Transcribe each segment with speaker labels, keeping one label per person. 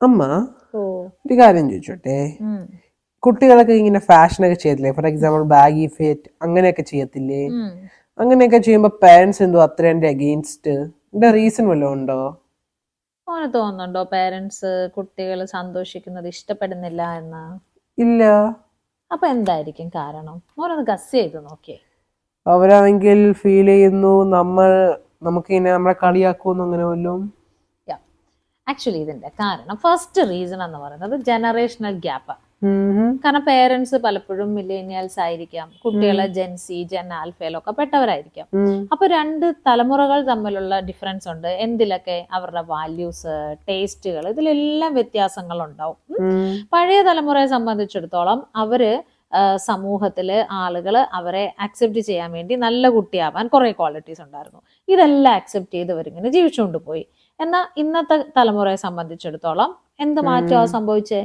Speaker 1: അമ്മ
Speaker 2: ഓ
Speaker 1: ഒരു കാര്യം ചോദിച്ചോട്ടെ, കുട്ടികളൊക്കെ ഇങ്ങനെ ഫാഷനൊക്കെ ചെയ്യത്തില്ലേ? ഫോർ എക്സാമ്പിൾ ബാഗി ഫിറ്റ് അങ്ങനെയൊക്കെ ചെയ്യത്തില്ലേ? അങ്ങനെയൊക്കെ ചെയ്യുമ്പോ പാരന്റ്സ് എന്തോ അത്രേന്റെ അഗെയിൻസ്റ്റ് റീസൺ വല്ലതും ഉണ്ടോ?
Speaker 2: മോന് തോന്നുന്നുണ്ടോ പേരൻസ് കുട്ടികൾ സന്തോഷിക്കുന്നത് ഇഷ്ടപ്പെടുന്നില്ല എന്ന്?
Speaker 1: ഇല്ല.
Speaker 2: അപ്പൊ എന്തായിരിക്കും കാരണം? മോനൊന്ന് ഗസ് ചെയ്ത് നോക്കിയേ.
Speaker 1: അവരാണെങ്കിൽ ഫീൽ ചെയ്യുന്നു നമുക്കിങ്ങനെ നമ്മളെ കളിയാക്കുമെന്ന് അങ്ങനെ വല്ലതും.
Speaker 2: ആക്ച്വലി ഇതിന്റെ കാരണം ഫസ്റ്റ് റീസൺ എന്ന് പറയുന്നത് ജനറേഷണൽ ഗ്യാപ്പ്. കാരണം പേരൻസ് പലപ്പോഴും മില്ലേനിയൽസ് ആയിരിക്കാം, കുട്ടികളെ ജെൻസി ജെൻ ആൽഫയിലൊക്കെ പെട്ടവരായിരിക്കാം. അപ്പൊ രണ്ട് തലമുറകൾ തമ്മിലുള്ള ഡിഫറൻസ് ഉണ്ട്. എന്തിലൊക്കെ? അവരുടെ വാല്യൂസ്, ടേസ്റ്റുകൾ, ഇതിലെല്ലാം വ്യത്യാസങ്ങൾ ഉണ്ടാവും. പഴയ തലമുറയെ സംബന്ധിച്ചിടത്തോളം അവര് സമൂഹത്തില് ആളുകൾ അവരെ അക്സെപ്റ്റ് ചെയ്യാൻ വേണ്ടി നല്ല കുട്ടിയാവാൻ കുറെ ക്വാളിറ്റീസ് ഉണ്ടായിരുന്നു. ഇതെല്ലാം അക്സെപ്റ്റ് ചെയ്ത് അവരിങ്ങനെ ജീവിച്ചുകൊണ്ട് പോയി. എന്നാൽ ഇന്നത്തെ തലമുറയെ സംബന്ധിച്ചിടത്തോളം എന്ത് മാറ്റമാണ് സംഭവിച്ചേ?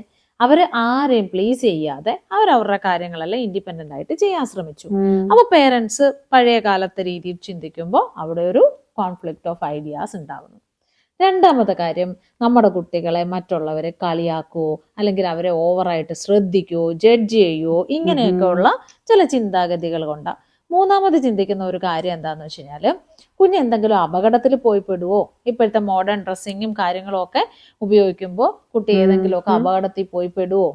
Speaker 2: അവര് ആരെയും പ്ലീസ് ചെയ്യാതെ അവരവരുടെ കാര്യങ്ങളെല്ലാം ഇൻഡിപെൻഡന്റ് ആയിട്ട് ചെയ്യാൻ ശ്രമിച്ചു. അപ്പൊ പേരൻസ് പഴയ കാലത്തെ രീതിയിൽ ചിന്തിക്കുമ്പോൾ അവിടെ ഒരു കോൺഫ്ലിക്റ്റ് ഓഫ് ഐഡിയാസ് ഉണ്ടാവുന്നു. രണ്ടാമത്തെ കാര്യം, നമ്മുടെ കുട്ടികളെ മറ്റുള്ളവരെ കളിയാക്കുവോ അല്ലെങ്കിൽ അവരെ ഓവറായിട്ട് ശ്രദ്ധിക്കുവോ ജഡ്ജ് ചെയ്യുവോ ഇങ്ങനെയൊക്കെ ഉള്ള ചില ചിന്താഗതികൾ കൊണ്ടാണ്. മൂന്നാമത് ചിന്തിക്കുന്ന ഒരു കാര്യം എന്താണെന്ന് വെച്ച് കഴിഞ്ഞാൽ, കുഞ്ഞ് എന്തെങ്കിലും അപകടത്തിൽ പോയി പെടുവോ? ഇപ്പോഴത്തെ മോഡേൺ ഡ്രസ്സിങ്ങും കാര്യങ്ങളും ഒക്കെ ഉപയോഗിക്കുമ്പോൾ കുട്ടി ഏതെങ്കിലുമൊക്കെ അപകടത്തിൽ പോയി പെടുവോ?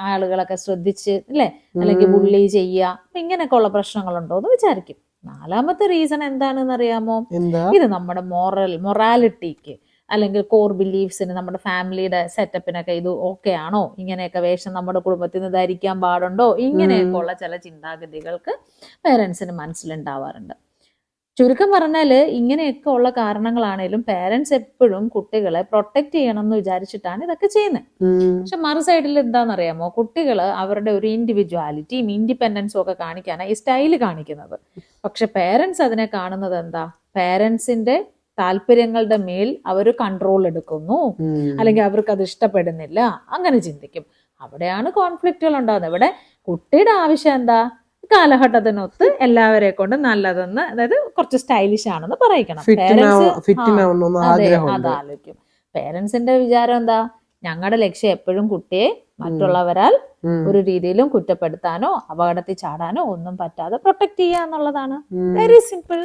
Speaker 2: ആളുകളൊക്കെ ശ്രദ്ധിച്ച് അല്ലേ, അല്ലെങ്കിൽ ബുള്ളി ചെയ്യുക, ഇങ്ങനെയൊക്കെ ഉള്ള പ്രശ്നങ്ങളുണ്ടോ എന്ന് വിചാരിക്കും. നാലാമത്തെ റീസൺ എന്താണെന്ന് അറിയാമോ? ഇത് നമ്മുടെ മൊറാലിറ്റിക്ക് അല്ലെങ്കിൽ കോർ ബിലീഫ്സിന്, നമ്മുടെ ഫാമിലിയുടെ സെറ്റപ്പിനൊക്കെ ഇത് ഓക്കെ ആണോ? ഇങ്ങനെയൊക്കെ വേഷം നമ്മുടെ കുടുംബത്തിൽ നിന്ന് ധരിക്കാൻ പാടുണ്ടോ? ഇങ്ങനെയൊക്കെ ഉള്ള ചില ചിന്താഗതികൾക്ക് പേരൻസിന് മനസ്സിലുണ്ടാവാറുണ്ട്. ചുരുക്കം പറഞ്ഞാല് ഇങ്ങനെയൊക്കെ ഉള്ള കാരണങ്ങളാണേലും പേരൻസ് എപ്പോഴും കുട്ടികളെ പ്രൊട്ടക്ട് ചെയ്യണം എന്ന് വിചാരിച്ചിട്ടാണ് ഇതൊക്കെ ചെയ്യുന്നത്. പക്ഷെ മറു സൈഡിൽ എന്താണെന്നറിയാമോ? കുട്ടികൾ അവരുടെ ഒരു ഇൻഡിവിജ്വാലിറ്റിയും ഇൻഡിപെൻഡൻസും ഒക്കെ കാണിക്കാനാണ് ഈ സ്റ്റൈല് കാണിക്കുന്നത്. പക്ഷെ പേരൻസ് അതിനെ കാണുന്നത് എന്താ? പേരൻസിന്റെ താല്പര്യങ്ങളുടെ മേൽ അവർ കൺട്രോൾ എടുക്കുന്നു, അല്ലെങ്കിൽ അവർക്ക് അത് ഇഷ്ടപ്പെടുന്നില്ല, അങ്ങനെ ചിന്തിക്കും. അവിടെയാണ് കോൺഫ്ലിക്റ്റുകൾ ഉണ്ടാകുന്നത്. ഇവിടെ കുട്ടിയുടെ ആവശ്യം എന്താ? കാലഘട്ടത്തിനൊത്ത് എല്ലാവരെ കൊണ്ട് നല്ലതെന്ന്, അതായത് കുറച്ച് സ്റ്റൈലിഷ് ആണെന്ന് പറയിക്കണം. അതാലോചിക്കും. പേരൻസിന്റെ വിചാരം എന്താ? ഞങ്ങളുടെ ലക്ഷ്യം എപ്പോഴും കുട്ടിയെ മറ്റുള്ളവരാൽ ഒരു രീതിയിലും കുറ്റപ്പെടുത്താനോ അപകടത്തിൽ ചാടാനോ ഒന്നും പറ്റാതെ പ്രൊട്ടക്ട് ചെയ്യുക എന്നുള്ളതാണ്. Very simple.